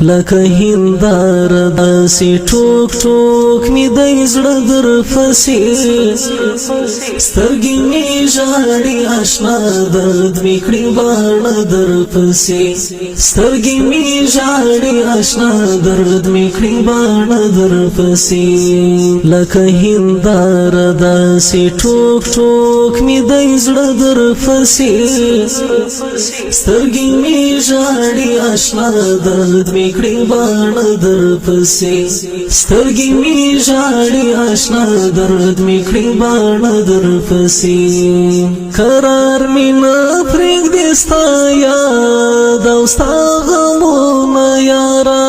لکه هندار داسې ټوک ټوک می د زړه در پسې سترګې می ژاړي آشنا درد می کړي باڼه در پسې سترګې می ژاړي آشنا درد می کړي باڼه در پسې لکه هندار داسې ټوک ټوک می د زړه در پسې سترګې می ژاړي آشنا درد می کړي باڼه در پسې سترګې می ژاړي آشنا درد می کړي باڼه در پسې قرار می نه پرېږدي ستا یاد او ستا غمونه یاره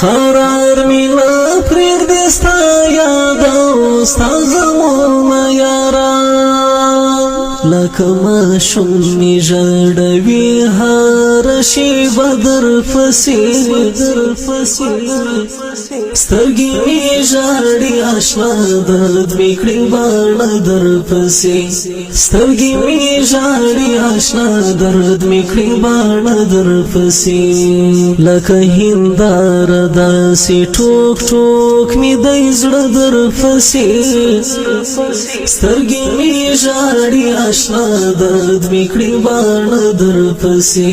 قرار می نه پرېږدي ستا یاد او ستا غمونه یاره لکه ماشوم می ژړوي هره شېبه در پسې سترګې می ژاړي آشنا درد می کړي باڼه در پسې سترګې می ژاړي آشنا درد می کړي باڼه در پسې لکه هندار داسې ټوک ټوک می د زړه در پسې سترګې می ژاړي آشنا درد می کړي باڼه در پسې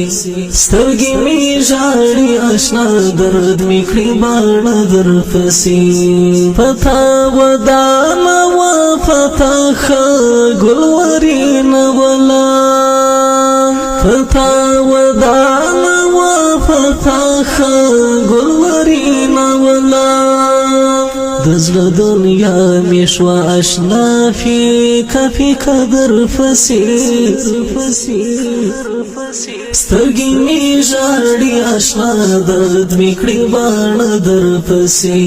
سترګې می ژاړي آشنا درد می کړي باڼه در پسې پتا ودانه و پتا ښه ګلورینه ولا پتا ودانه و پتا ښه ګلورینه ولا د زړه دنیا می شوه اشنا فیکه فیکه در پسې سترګې می ژاړي آشنا درد می کړي باڼه در پسې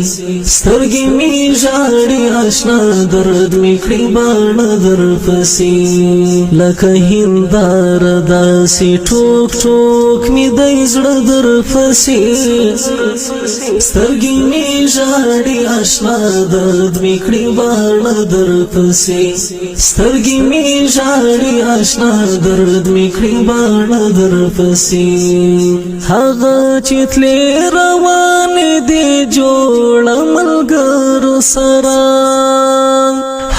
سترګې می ژاړي آشنا درد می کړي باڼه در پسې لکه هندار داسې ټوک ټوک می د زړه در پسې سترګې می ژاړي آشنا درد می کړي باڼه در پسې سترګې می ژاړي آشنا درد می کړي باڼه در پسې هغه چې تلې روانې دي جوړه ملګرو سره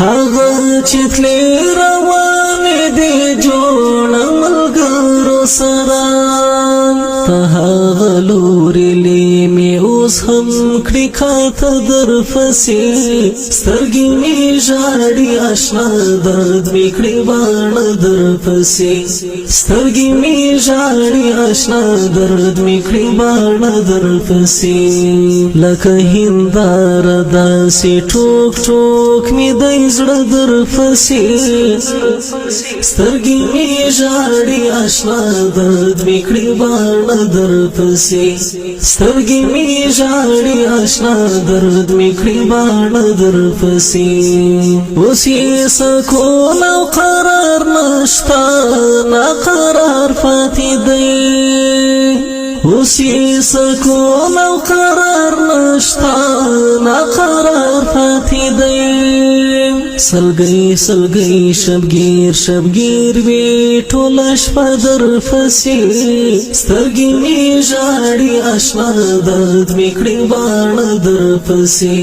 هغه چې تلې روانې دي جوړه ملګرو سره ته هغه لورې لې مې اوس هم کړي کاته در پسې سترګې مې ژاړي آشنا درد مې کړي باڼه در پسې سترګې مې ژاړي آشنا درد مې کړي باڼه در پسې لکه هندار داسې ټوک ټوک مې د زړه در پسې سترګې مې ژاړي آشنا درد مې کړي باڼه در پسې سترګې مې ژاړي آشنا درد مې کړي باڼه در پسې اوس یې سکون او قرار نشته ناقرار پاتې دی اوس یې سکون او قرار نشته ناقرار پاتې دی سلګۍ سلګۍ شبګیر شبګیر وي ټوله شپه در پسې سترګې مې ژاړي آشنا درد مې کړي باڼه در پسې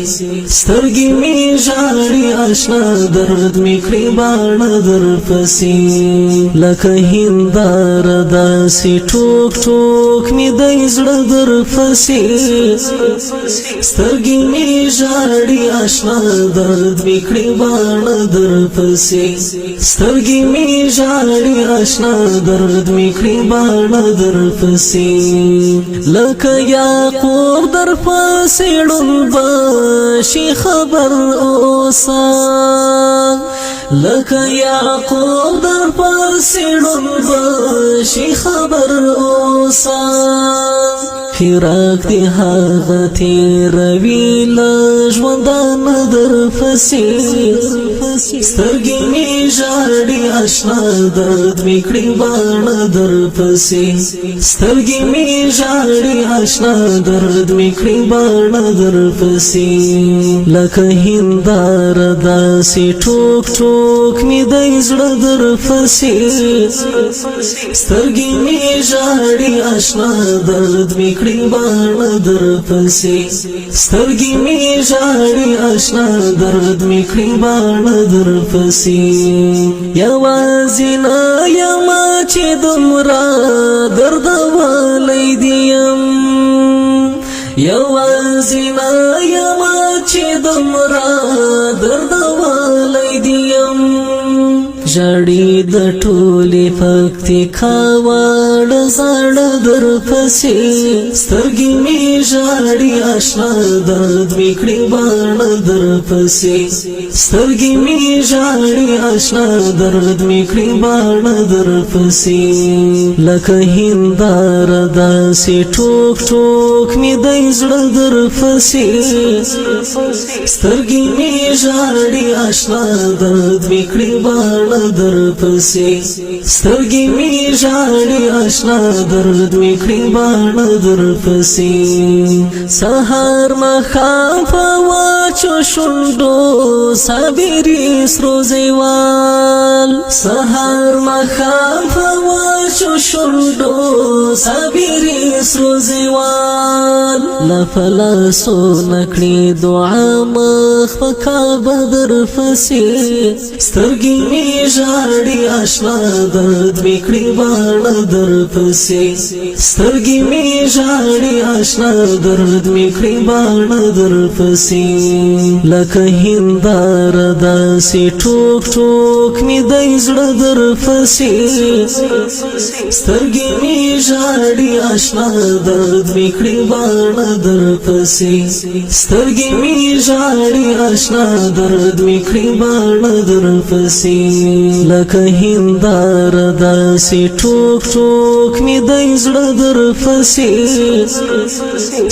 سترګې مې ژاړي آشنا درد مې کړي باڼه در پسې لکه هندار داسې ټوک ټوک مې د زړه در پسې سترګې مې ژاړي آشنا درد مې کړي باڼه در پسې سترګې مې ژاړي آشنا درد مې کړي باڼه در پسې لکه یعقوب در پسې ړوند شي خبر اوسه لکه یعقوب در پسې ړوند شي خبر اوسه فراق دی هغه تیروي له ژوندانه در پسې سترګې مې ژاړي آشنا درد مې کړي باڼه در پسې سترګې مې ژاړي آشنا درد مې کړي باڼه در پسې لکه هندار داسې ټوک ټوک مې د زړه در پسې سترګې مې ژاړي آشنا درد مې میکړي باڼ در پسې سترګې می ژاړي آشنا درد میکړي باڼ در پسې یوازې نه یم چې دومره درد والی دیم یوازې نه یم چې دومره درد والی دیم ژړې د ټولې پکتیکا واړه زاړه در پسې سترګې مې ژاړي آشنا درد مې کړي باڼ در پسې سترګې مې ژاړي آشنا درد مې کړي باڼ در پسې لکه هنداره داسې ټوک ټوک مې دی زړه در پسې سترګې مې ژاړي آشنا درد مې کړي باڼ در پسې سترګې مې ژاړي آشنا درد مې کړي باڼ در پسې سهار ماښام په واچو شونډو صابري سرو زیوال سهار ماښام په واچو شونډو صابري سرو زیوال لپلاسو نکړي دعا مخ په کعبه در پسې سترګې مې ژاړي آشنا درد مې کړي باڼ در پسې سترګې مې ژاړي آشنا درد مې کړي باڼ در پسې لکه هنداره داسې ټوک ټوک مې دی زړه در پسې سترګې مې ژاړي آشنا درد مې کړي باڼ در پسې سترګې مې ژاړي آشنا درد مې کړي باڼ در پسې لکه هنداره داسې ټوک ټوک مې دی زړه در پسې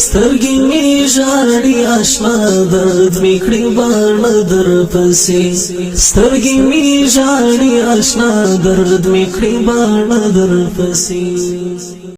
سترګې مې ژاړي آشنا درد مې کړي باڼ در پسې سترګې مې ژاړي آشنا درد مې کړي باڼ در پسې